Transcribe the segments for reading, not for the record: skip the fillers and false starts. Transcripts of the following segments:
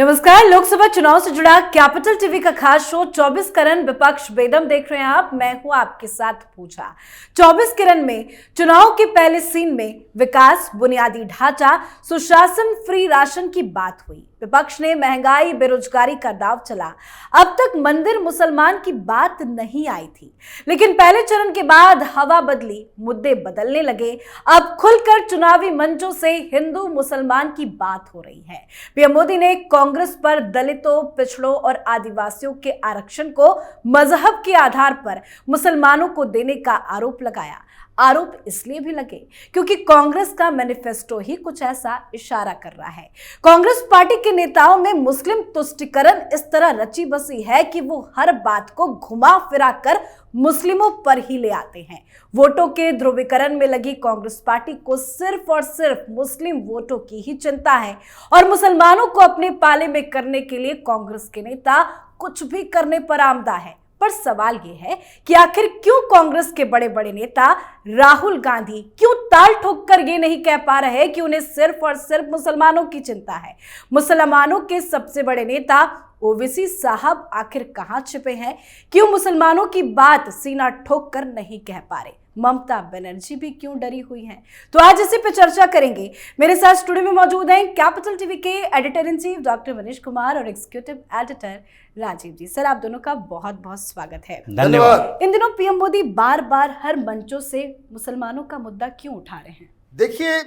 नमस्कार। लोकसभा चुनाव से जुड़ा कैपिटल टीवी का खास शो 24 करन विपक्ष बेदम देख रहे हैं आप। मैं हूं आपके साथ पूजा। 24 करन में चुनाव के पहले सीन में विकास, बुनियादी ढांचा, सुशासन, फ्री राशन की बात हुई। विपक्ष ने महंगाई, बेरोजगारी का दाव चला। अब तक मंदिर मुसलमान की बात नहीं आई थी, लेकिन पहले चरण के बाद हवा बदली, मुद्दे बदलने लगे। अब खुलकर चुनावी मंचों से हिंदू मुसलमान की बात हो रही है। पीएम मोदी ने कांग्रेस पर दलितों, पिछड़ों और आदिवासियों के आरक्षण को मजहब के आधार पर मुसलमानों को देने का आरोप लगाया। आरोप इसलिए भी लगे क्योंकि कांग्रेस का मैनिफेस्टो ही कुछ ऐसा इशारा कर रहा है। कांग्रेस पार्टी के नेताओं में मुस्लिम तुष्टीकरण इस तरह रची बसी है कि वो हर बात को घुमा फिरा कर मुस्लिमों पर ही ले आते हैं। वोटों के ध्रुवीकरण में लगी कांग्रेस पार्टी को सिर्फ और सिर्फ मुस्लिम वोटों की ही चिंता है और मुसलमानों को अपने पाले में करने के लिए कांग्रेस के नेता कुछ भी करने पर आमदा है। पर सवाल यह है कि आखिर क्यों कांग्रेस के बड़े बड़े नेता राहुल गांधी क्यों ताल ठोक कर ये नहीं कह पा रहे कि उन्हें सिर्फ और सिर्फ मुसलमानों की चिंता है। मुसलमानों के सबसे बड़े नेता ओवैसी साहब आखिर कहां छिपे हैं? क्यों मुसलमानों की बात सीना ठोक कर नहीं कह पा रहे? ममता बनर्जी भी क्यों डरी हुई हैं? तो आज इसी पे चर्चा करेंगे। मेरे साथ स्टूडियो में मौजूद हैं कैपिटल टीवी के editor in chief doctor Manish Kumar और एग्जीक्यूटिव एडिटर राजीव जी। सर, आप दोनों का बहुत बहुत स्वागत है। धन्यवाद। इन दिनों पीएम मोदी बार बार हर मंचों से मुसलमानों का मुद्दा क्यों उठा रहे हैं? देखिए,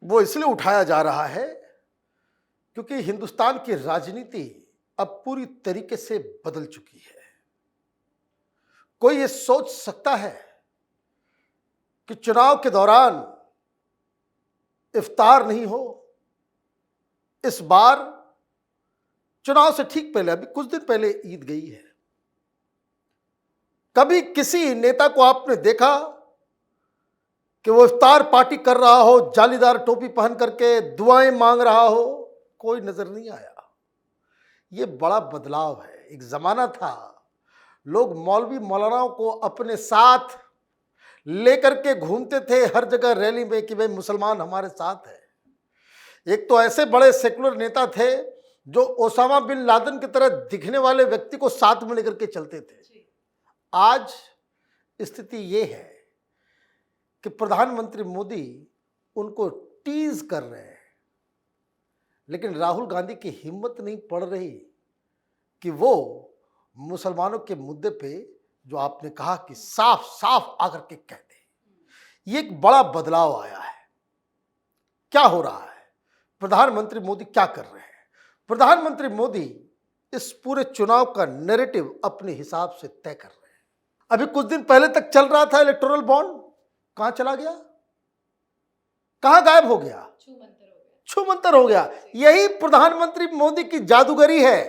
वो इसलिए उठाया जा रहा है क्योंकि हिंदुस्तान की राजनीति अब पूरी तरीके से बदल चुकी है। कोई ये सोच सकता है कि चुनाव के दौरान इफ्तार नहीं हो? इस बार चुनाव से ठीक पहले, अभी कुछ दिन पहले ईद गई है। कभी किसी नेता को आपने देखा कि वो इफ्तार पार्टी कर रहा हो, जालीदार टोपी पहन करके दुआएं मांग रहा हो? कोई नजर नहीं आया। ये बड़ा बदलाव है। एक जमाना था लोग मौलवी मौलानाओं को अपने साथ लेकर के घूमते थे हर जगह रैली में कि भाई मुसलमान हमारे साथ है। एक तो ऐसे बड़े सेकुलर नेता थे जो ओसामा बिन लादेन की तरह दिखने वाले व्यक्ति को साथ में लेकर के चलते थे। आज स्थिति ये है कि प्रधानमंत्री मोदी उनको टीज कर रहे हैं, लेकिन राहुल गांधी की हिम्मत नहीं पड़ रही कि वो मुसलमानों के मुद्दे पे, जो आपने कहा कि साफ साफ आकर के कह दे। ये एक बड़ा बदलाव आया है। क्या हो रहा है? प्रधानमंत्री मोदी क्या कर रहे हैं? प्रधानमंत्री मोदी इस पूरे चुनाव का नैरेटिव अपने हिसाब से तय कर रहे हैं। अभी कुछ दिन पहले तक चल रहा था इलेक्टोरल बॉन्ड, कहां चला गया? कहां गायब हो गया? छूमंतर हो गया। यही प्रधानमंत्री मोदी की जादूगरी है।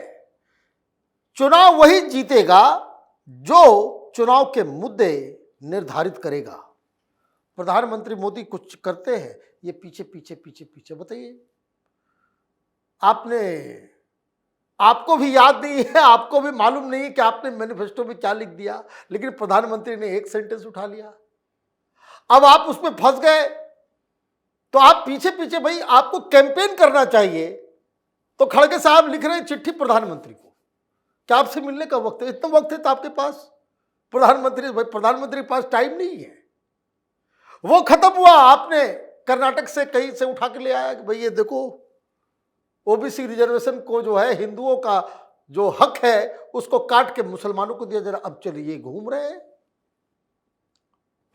चुनाव वही जीतेगा जो चुनाव के मुद्दे निर्धारित करेगा। प्रधानमंत्री मोदी कुछ करते हैं, ये पीछे पीछे पीछे पीछे। बताइए, आपको भी याद नहीं है, आपको भी मालूम नहीं है कि आपने मैनिफेस्टो में क्या लिख दिया, लेकिन प्रधानमंत्री ने एक सेंटेंस उठा लिया। अब आप उसमें फंस गए तो आप पीछे पीछे, भाई आपको कैंपेन करना चाहिए तो खड़गे साहब लिख रहे हैं चिट्ठी प्रधानमंत्री को, क्या आपसे मिलने का वक्त है? इतना वक्त है तो आपके पास प्रधानमंत्री के पास टाइम नहीं है। वो खत्म हुआ, आपने कर्नाटक से कहीं से उठा के ले आया कि भाई ये देखो ओबीसी रिजर्वेशन को जो है, हिंदुओं का जो हक है उसको काट के मुसलमानों को दिया जा रहा। अब चलिए घूम रहे हैं।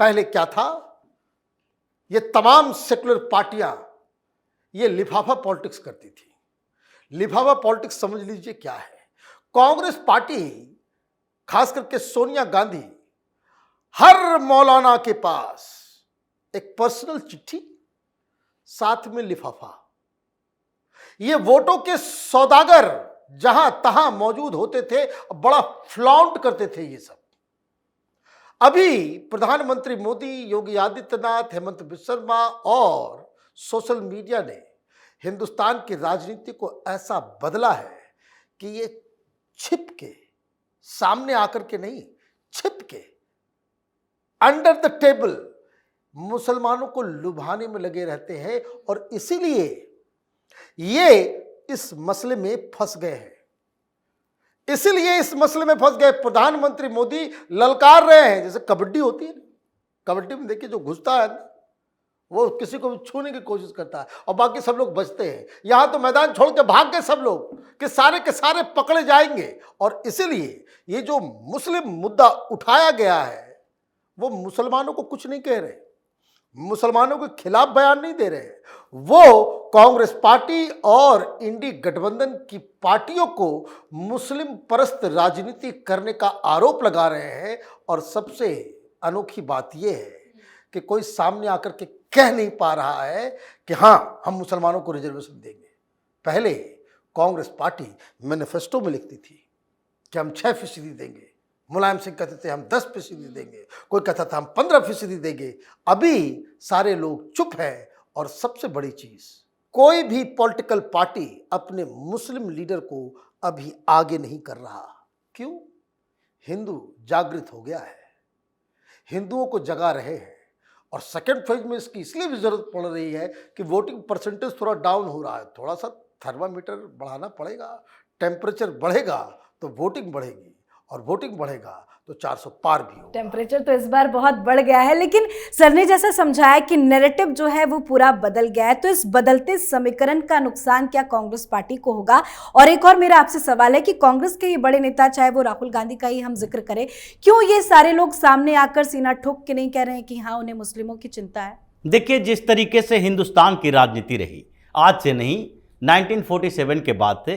पहले क्या था? ये तमाम सेकुलर पार्टियां ये लिफाफा पॉलिटिक्स करती थी। लिफाफा पॉलिटिक्स समझ लीजिए क्या है। कांग्रेस पार्टी, खास करके सोनिया गांधी, हर मौलाना के पास एक पर्सनल चिट्ठी, साथ में लिफाफा। ये वोटों के सौदागर जहां तहां मौजूद होते थे, बड़ा फ्लॉन्ट करते थे ये सब। अभी प्रधानमंत्री मोदी, योगी आदित्यनाथ, हेमंत बिस्वा और सोशल मीडिया ने हिंदुस्तान की राजनीति को ऐसा बदला है कि ये छिप के, सामने आकर के नहीं, छिप के, अंडर द टेबल मुसलमानों को लुभाने में लगे रहते हैं। और इसीलिए ये इस मसले में फंस गए हैं। इसलिए इस मसले में फंस गए। प्रधानमंत्री मोदी ललकार रहे हैं, जैसे कबड्डी होती है, कबड्डी में देखिए जो घुसता है वो किसी को भी छूने की कोशिश करता है और बाकी सब लोग बचते हैं। यहां तो मैदान छोड़ के भाग गए सब लोग कि सारे के सारे पकड़े जाएंगे। और इसीलिए ये जो मुस्लिम मुद्दा उठाया गया है वो मुसलमानों को कुछ नहीं कह रहे, मुसलमानों के खिलाफ बयान नहीं दे रहे, वो कांग्रेस पार्टी और इंडी गठबंधन की पार्टियों को मुस्लिम परस्त राजनीति करने का आरोप लगा रहे हैं। और सबसे अनोखी बात यह है कि कोई सामने आकर के कह नहीं पा रहा है कि हां हम मुसलमानों को रिजर्वेशन देंगे। पहले कांग्रेस पार्टी मैनिफेस्टो में लिखती थी कि हम 6% देंगे, मुलायम सिंह कहते थे हम 10% देंगे, कोई कहता था हम 15% देंगे। अभी सारे लोग चुप हैं। और सबसे बड़ी चीज, कोई भी पॉलिटिकल पार्टी अपने मुस्लिम लीडर को अभी आगे नहीं कर रहा। क्यों? हिंदू जागृत हो गया है, हिंदुओं को जगा रहे हैं। और सेकेंड फेज में इसकी इसलिए भी जरूरत पड़ रही है कि वोटिंग परसेंटेज थोड़ा डाउन हो रहा है। थोड़ा सा थर्मामीटर बढ़ाना पड़ेगा, टेम्परेचर बढ़ेगा तो वोटिंग बढ़ेगी, और वोटिंग बढ़ेगा तो 400 पार भी होगा। टेम्परेचर तो इस बार बहुत बढ़ गया है, लेकिन सर ने जैसा समझाया कि नैरेटिव जो है वो पूरा बदल गया है, तो इस बदलते समीकरण का नुकसान क्या कांग्रेस पार्टी को होगा? और एक और मेरा आपसे सवाल है कि कांग्रेस के ये बड़े नेता, चाहे वो राहुल गांधी का ही हम जिक्र करें, क्यों ये सारे लोग सामने आकर सीना ठोक के नहीं कह रहे हैं कि हाँ उन्हें मुस्लिमों की चिंता है? देखिए, जिस तरीके से हिंदुस्तान की राजनीति रही, आज से नहीं 1947 के बाद से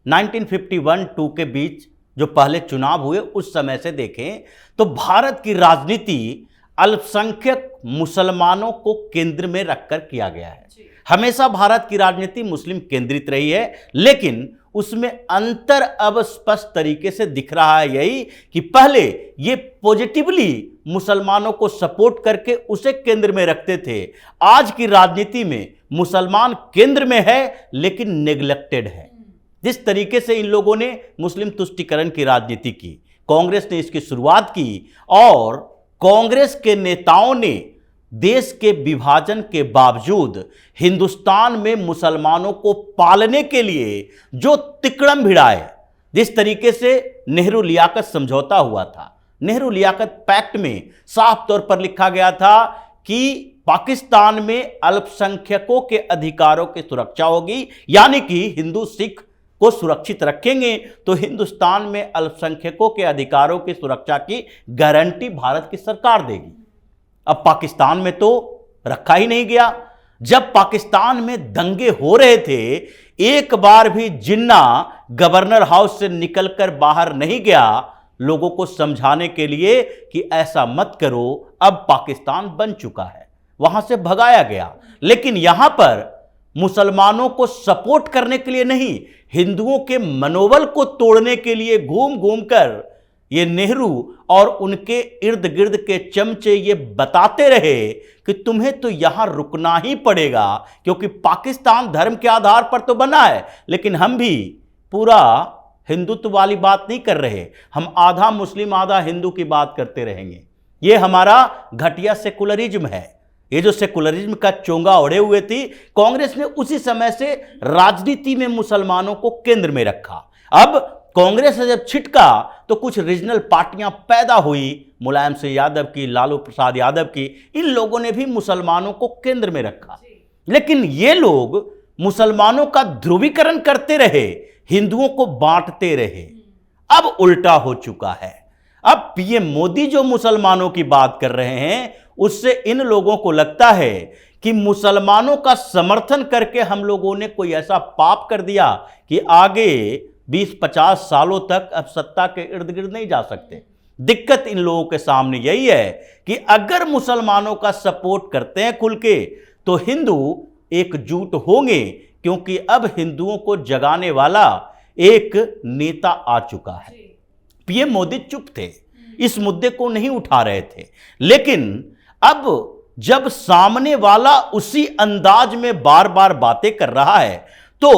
1951-2 के बीच जो पहले चुनाव हुए उस समय से देखें तो भारत की राजनीति अल्पसंख्यक मुसलमानों को केंद्र में रखकर किया गया है। हमेशा भारत की राजनीति मुस्लिम केंद्रित रही है, लेकिन उसमें अंतर अब स्पष्ट तरीके से दिख रहा है यही कि पहले ये पॉजिटिवली मुसलमानों को सपोर्ट करके उसे केंद्र में रखते थे। आज की राजनीति में मुसलमान केंद्र में है लेकिन नेग्लेक्टेड है। जिस तरीके से इन लोगों ने मुस्लिम तुष्टीकरण की राजनीति की, कांग्रेस ने इसकी शुरुआत की, और कांग्रेस के नेताओं ने देश के विभाजन के बावजूद हिंदुस्तान में मुसलमानों को पालने के लिए जो तिकड़म भिड़ाए, जिस तरीके से नेहरू लियाकत समझौता हुआ था, नेहरू लियाकत पैक्ट में साफ तौर पर लिखा गया था कि पाकिस्तान में अल्पसंख्यकों के अधिकारों की सुरक्षा होगी, यानी कि हिंदू सिख को सुरक्षित रखेंगे तो हिंदुस्तान में अल्पसंख्यकों के अधिकारों की सुरक्षा की गारंटी भारत की सरकार देगी। अब पाकिस्तान में तो रखा ही नहीं गया। जब पाकिस्तान में दंगे हो रहे थे, एक बार भी जिन्ना गवर्नर हाउस से निकलकर बाहर नहीं गया लोगों को समझाने के लिए कि ऐसा मत करो, अब पाकिस्तान बन चुका है, वहां से भगाया गया। लेकिन यहां पर मुसलमानों को सपोर्ट करने के लिए नहीं, हिंदुओं के मनोबल को तोड़ने के लिए घूम घूम कर ये नेहरू और उनके इर्द गिर्द के चमचे ये बताते रहे कि तुम्हें तो यहां रुकना ही पड़ेगा, क्योंकि पाकिस्तान धर्म के आधार पर तो बना है, लेकिन हम भी पूरा हिंदुत्व वाली बात नहीं कर रहे, हम आधा मुस्लिम आधा हिंदू की बात करते रहेंगे। ये हमारा घटिया सेकुलरिज्म है। ये जो सेकुलरिज्म का चोंगा ओढ़े हुए थी, कांग्रेस ने उसी समय से राजनीति में मुसलमानों को केंद्र में रखा। अब कांग्रेस से जब छिटका तो कुछ रीजनल पार्टियां पैदा हुई, मुलायम सिंह यादव की, लालू प्रसाद यादव की, इन लोगों ने भी मुसलमानों को केंद्र में रखा। लेकिन ये लोग मुसलमानों का ध्रुवीकरण करते रहे, हिंदुओं को बांटते रहे। अब उल्टा हो चुका है। अब पीएम मोदी जो मुसलमानों की बात कर रहे हैं, उससे इन लोगों को लगता है कि मुसलमानों का समर्थन करके हम लोगों ने कोई ऐसा पाप कर दिया कि आगे 20-50 सालों तक अब सत्ता के इर्द गिर्द नहीं जा सकते। दिक्कत इन लोगों के सामने यही है कि अगर मुसलमानों का सपोर्ट करते हैं खुल के तो हिंदू एकजुट होंगे, क्योंकि अब हिंदुओं को जगाने वाला एक नेता आ चुका है। पीएम मोदी चुप थे, इस मुद्दे को नहीं उठा रहे थे, लेकिन अब जब सामने वाला उसी अंदाज में बार बार बातें कर रहा है तो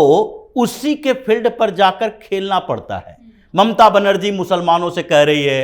उसी के फील्ड पर जाकर खेलना पड़ता है। ममता बनर्जी मुसलमानों से कह रही है,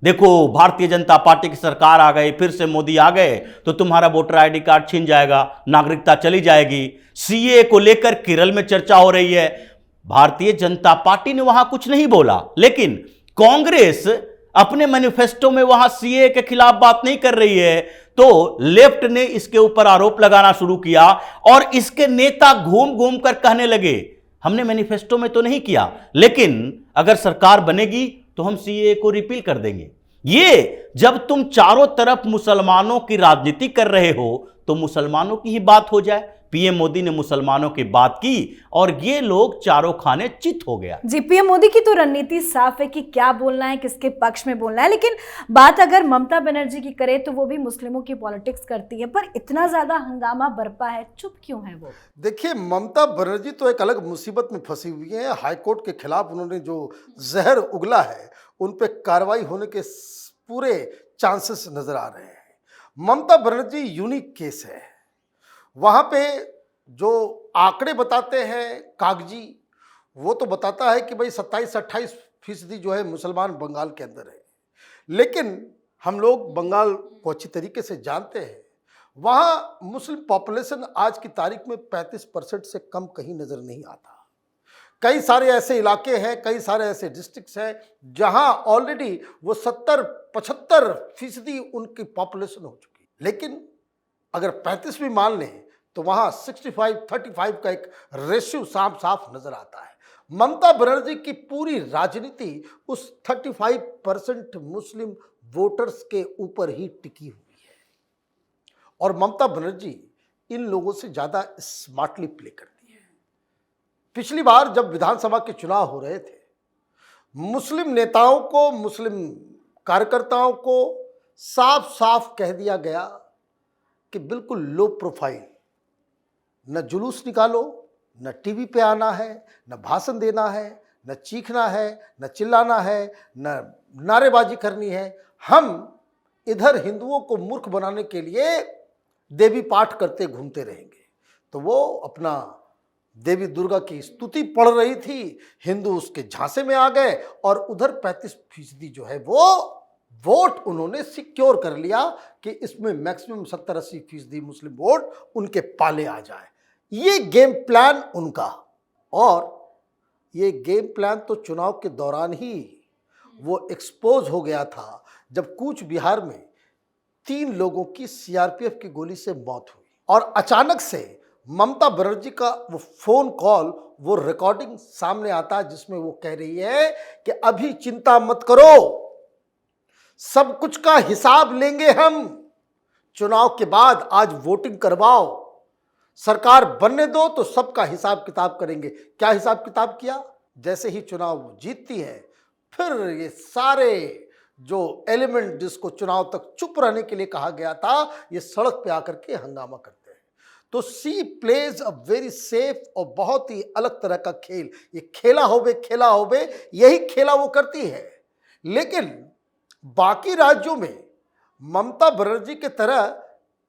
देखो भारतीय जनता पार्टी की सरकार आ गई, फिर से मोदी आ गए तो तुम्हारा वोटर आईडी कार्ड छीन जाएगा, नागरिकता चली जाएगी। सीए को लेकर केरल में चर्चा हो रही है। भारतीय जनता पार्टी ने वहां कुछ नहीं बोला, लेकिन कांग्रेस अपने मैनिफेस्टो में वहां सीए के खिलाफ बात नहीं कर रही है, तो लेफ्ट ने इसके ऊपर आरोप लगाना शुरू किया और इसके नेता घूम घूम कर कहने लगे हमने मैनिफेस्टो में तो नहीं किया, लेकिन अगर सरकार बनेगी तो हम सीए को रिपील कर देंगे। ये जब तुम चारों तरफ मुसलमानों की राजनीति कर रहे हो तो मुसलमानों की ही बात हो जाए। पीएम मोदी ने मुसलमानों की बात की और ये लोग चारों खाने चित हो गया। जी, पीएम मोदी की तो रणनीति साफ है कि क्या बोलना है, किसके पक्ष में बोलना है, लेकिन बात अगर ममता बनर्जी की करे तो वो भी मुस्लिमों की पॉलिटिक्स करती है, पर इतना ज्यादा हंगामा बरपा है, चुप क्यों है वो? देखिए, ममता बनर्जी तो एक अलग मुसीबत में फंसी हुई है। हाईकोर्ट के खिलाफ उन्होंने जो जहर उगला है उन पे कार्रवाई होने के पूरे चांसेस नजर आ रहे हैं। ममता बनर्जी यूनिक केस है। वहां पे जो आंकड़े बताते हैं कागजी, वो तो बताता है कि भाई 27-28% जो है मुसलमान बंगाल के अंदर है, लेकिन हम लोग बंगाल को अच्छी तरीके से जानते हैं। वहाँ मुस्लिम पॉपुलेशन आज की तारीख में 35% से कम कहीं नज़र नहीं आता। कई सारे ऐसे इलाके हैं, कई सारे ऐसे डिस्ट्रिक्ट्स हैं जहाँ ऑलरेडी वो 70-75% उनकी पॉपुलेशन हो चुकी है, लेकिन अगर 35 भी मान लें तो वहाँ 65-35 का एक रेशियो साफ साफ नज़र आता है। ममता बनर्जी की पूरी राजनीति उस 35% मुस्लिम वोटर्स के ऊपर ही टिकी हुई है और ममता बनर्जी इन लोगों से ज़्यादा स्मार्टली प्ले करती है। पिछली बार जब विधानसभा के चुनाव हो रहे थे, मुस्लिम नेताओं को, मुस्लिम कार्यकर्ताओं को साफ साफ कह दिया गया कि बिल्कुल लो प्रोफाइल, न जुलूस निकालो, न टीवी पे आना है, न भाषण देना है, न चीखना है, न चिल्लाना है, न नारेबाजी करनी है। हम इधर हिंदुओं को मूर्ख बनाने के लिए देवी पाठ करते घूमते रहेंगे। तो वो अपना देवी दुर्गा की स्तुति पढ़ रही थी, हिंदू उसके झांसे में आ गए और उधर 35% जो है वो वोट उन्होंने सिक्योर कर लिया कि इसमें मैक्सिमम 70-80% मुस्लिम वोट उनके पाले आ जाए। ये गेम प्लान उनका, और ये गेम प्लान तो चुनाव के दौरान ही वो एक्सपोज हो गया था जब कूच बिहार में 3 लोगों की सीआरपीएफ की गोली से मौत हुई और अचानक से ममता बनर्जी का वो फोन कॉल, वो रिकॉर्डिंग सामने आता है जिसमें वो कह रही है कि अभी चिंता मत करो, सब कुछ का हिसाब लेंगे हम, चुनाव के बाद आज वोटिंग करवाओ, सरकार बनने दो तो सबका हिसाब किताब करेंगे। क्या हिसाब किताब किया? जैसे ही चुनाव जीतती है फिर ये सारे जो एलिमेंट जिसको चुनाव तक चुप रहने के लिए कहा गया था, ये सड़क पे आकर के हंगामा करते हैं। तो सी प्लेज अ वेरी सेफ और बहुत ही अलग तरह का खेल। ये खेला होवे यही खेला वो करती है। लेकिन बाकी राज्यों में ममता बनर्जी के तरह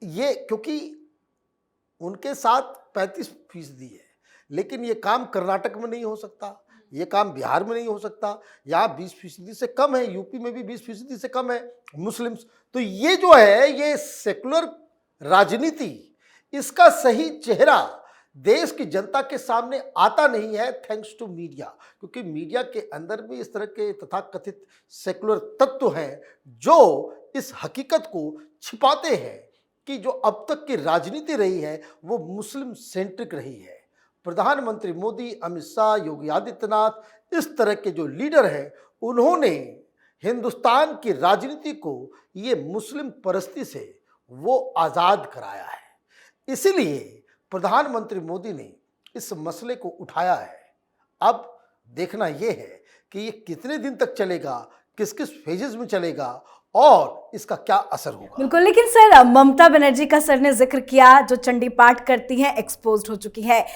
ये, क्योंकि उनके साथ 35% है, लेकिन ये काम कर्नाटक में नहीं हो सकता, ये काम बिहार में नहीं हो सकता, यहाँ 20% से कम है, यूपी में भी 20% से कम है मुस्लिम्स। तो ये जो है, ये सेकुलर राजनीति, इसका सही चेहरा देश की जनता के सामने आता नहीं है, थैंक्स टू मीडिया। क्योंकि मीडिया के अंदर भी इस तरह के तथाकथित सेकुलर तत्व हैं जो इस हकीकत को छिपाते हैं कि जो अब तक की राजनीति रही है वो मुस्लिम सेंट्रिक रही है। प्रधानमंत्री मोदी, अमित शाह, योगी आदित्यनाथ, इस तरह के जो लीडर हैं, उन्होंने हिंदुस्तान की राजनीति को ये मुस्लिम परस्ती से वो आज़ाद कराया है। इसीलिए प्रधानमंत्री मोदी ने इस मसले को उठाया है। अब देखना यह है कि ये कितने दिन तक चलेगा, किस किस फेजेस में चलेगा और इसका क्या असर होगा। बिल्कुल, लेकिन सर ममता बनर्जी का सर ने जिक्र किया, जो चंडी पाठ करती हैं एक्सपोज्ड हो चुकी है।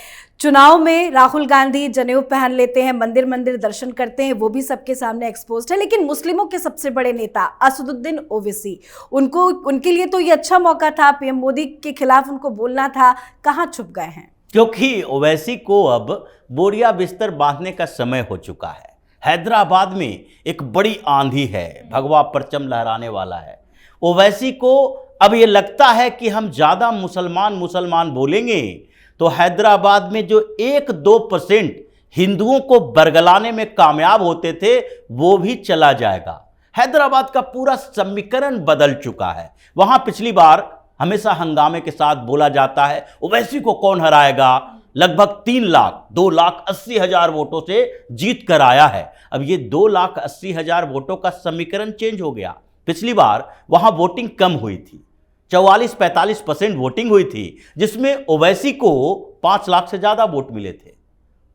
चुनाव में राहुल गांधी जनेऊ पहन लेते हैं, मंदिर मंदिर दर्शन करते हैं, वो भी सबके सामने एक्सपोज्ड है। लेकिन मुस्लिमों के सबसे बड़े नेता असदुद्दीन ओवैसी, उनके लिए तो ये अच्छा मौका था, पीएम मोदी के खिलाफ उनको बोलना था, कहाँ छुप गए हैं? क्योंकि ओवैसी को अब बोरिया बिस्तर बांधने का समय हो चुका है। हैदराबाद में एक बड़ी आंधी है, भगवा परचम लहराने वाला है। ओवैसी को अब ये लगता है कि हम ज़्यादा मुसलमान बोलेंगे तो हैदराबाद में जो 1-2% हिंदुओं को बरगलाने में कामयाब होते थे वो भी चला जाएगा। हैदराबाद का पूरा समीकरण बदल चुका है। वहां पिछली बार हमेशा हंगामे के साथ बोला जाता है ओवैसी को कौन हराएगा, लगभग 2,80,000 वोटों से जीत कर आया है। अब ये 2,80,000 वोटों का समीकरण चेंज हो गया। पिछली बार वहां वोटिंग कम हुई थी, 44-45% वोटिंग हुई थी, जिसमें ओवैसी को 5 लाख से ज्यादा वोट मिले थे।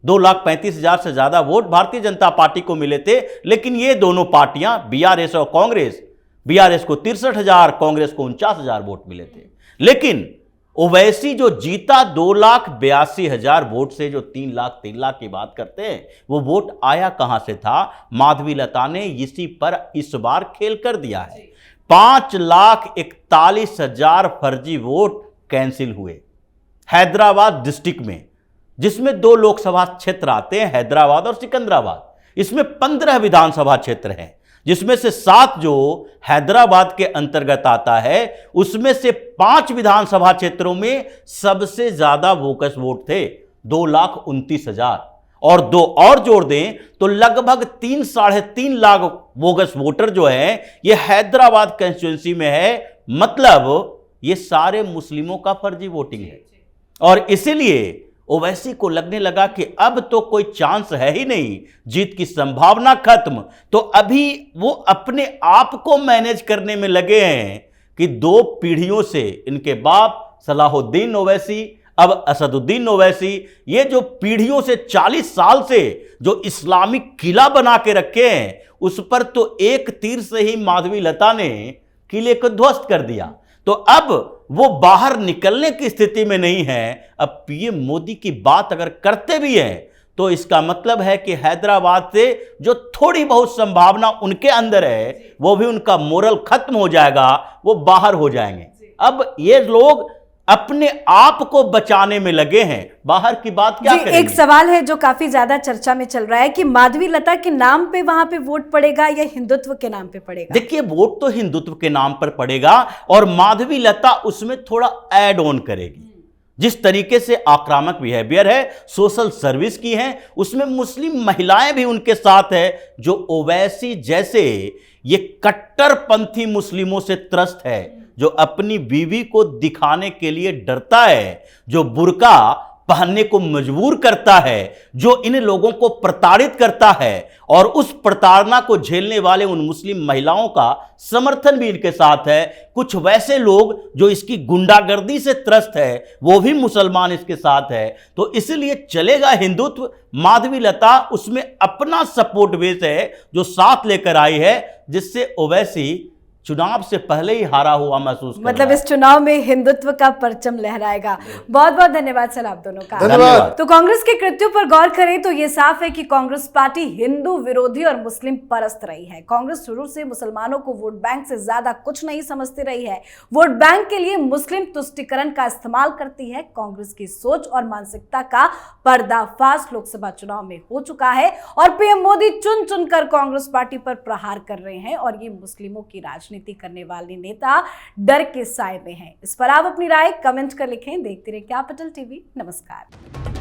2,35,000 से ज्यादा वोट भारतीय जनता पार्टी को मिले थे। लेकिन ये दोनों पार्टियां बीआरएस और कांग्रेस, बीआरएस को 63,000, कांग्रेस को 49,000 वोट मिले थे। लेकिन ओवैसी जो जीता 2,82,000 वोट से, जो 3 लाख की बात करते हैं, वो वोट आया कहां से था? माधवीलता ने इसी पर इस बार खेल कर दिया है। 5,41,000 फर्जी वोट कैंसिल हुए हैदराबाद डिस्ट्रिक्ट में, जिसमें 2 लोकसभा क्षेत्र आते हैं, हैदराबाद और सिकंदराबाद। इसमें 15 विधानसभा क्षेत्र हैं, जिसमें से 7 जो हैदराबाद के अंतर्गत आता है, उसमें से 5 विधानसभा क्षेत्रों में सबसे ज्यादा वोकस वोट थे, 2,29,000, और 2 और जोड़ दें तो लगभग 3-3.5 लाख बोगस वोटर जो है ये हैदराबाद कंस्टिट्यूंसी में है। मतलब ये सारे मुस्लिमों का फर्जी वोटिंग है। और इसीलिए ओवैसी को लगने लगा कि अब तो कोई चांस है ही नहीं, जीत की संभावना खत्म। तो अभी वो अपने आप को मैनेज करने में लगे हैं कि 2 पीढ़ियों से इनके बाप सलाहुद्दीन ओवैसी, अब असदुद्दीन ओवैसी, ये जो पीढ़ियों से 40 साल से जो इस्लामिक किला बना के रखे हैं, उस पर तो एक तीर से ही माधवीलता ने किले को ध्वस्त कर दिया। तो अब वो बाहर निकलने की स्थिति में नहीं है। अब पीएम मोदी की बात अगर करते भी हैं तो इसका मतलब है कि हैदराबाद से जो थोड़ी बहुत संभावना उनके अंदर है वो भी उनका मोरल खत्म हो जाएगा, वो बाहर हो जाएंगे। अब ये लोग अपने आप को बचाने में लगे हैं, बाहर की बात क्या करेंगे? एक सवाल है जो काफी ज्यादा चर्चा में चल रहा है कि माधवीलता के नाम पे वहां पे वोट पड़ेगा या हिंदुत्व के नाम पे पड़ेगा? देखिए, वोट तो हिंदुत्व के नाम पर पड़ेगा और माधवीलता उसमें थोड़ा ऐड ऑन करेगी। जिस तरीके से आक्रामक बिहेवियर है, सोशल सर्विस की है, उसमें मुस्लिम महिलाएं भी उनके साथ है, जो ओवैसी जैसे ये कट्टरपंथी मुस्लिमों से त्रस्त है, जो अपनी बीवी को दिखाने के लिए डरता है, जो बुर्का पहनने को मजबूर करता है, जो इन लोगों को प्रताड़ित करता है, और उस प्रताड़ना को झेलने वाले उन मुस्लिम महिलाओं का समर्थन भी इनके साथ है। कुछ वैसे लोग जो इसकी गुंडागर्दी से त्रस्त है, वो भी मुसलमान इसके साथ है। तो इसलिए चलेगा हिंदुत्व। माधवीलता उसमें अपना सपोर्ट बेस है जो साथ लेकर आई है, जिससे ओवैसी चुनाव से पहले ही हारा हुआ महसूस कर मतलब रहा है। इस चुनाव में हिंदुत्व का परचम लहराएगा। बहुत बहुत धन्यवाद सर आप दोनों का। धन्यवाद। तो कांग्रेस के कृत्यों पर गौर करें तो ये साफ है कि कांग्रेस पार्टी हिंदू विरोधी और मुस्लिम परस्त रही है। कांग्रेस शुरू से मुसलमानों को वोट बैंक से ज्यादा कुछ नहीं समझती रही है। वोट बैंक के लिए मुस्लिम तुष्टीकरण का इस्तेमाल करती है। कांग्रेस की सोच और मानसिकता का पर्दाफाश लोकसभा चुनाव में हो चुका है और पीएम मोदी चुन चुनकर कांग्रेस पार्टी पर प्रहार कर रहे हैं और ये मुस्लिमों की राजनीति करने वाले नेता डर के साए में हैं। इस पर आप अपनी राय कमेंट कर लिखें। देखते रहिए कैपिटल टीवी। नमस्कार।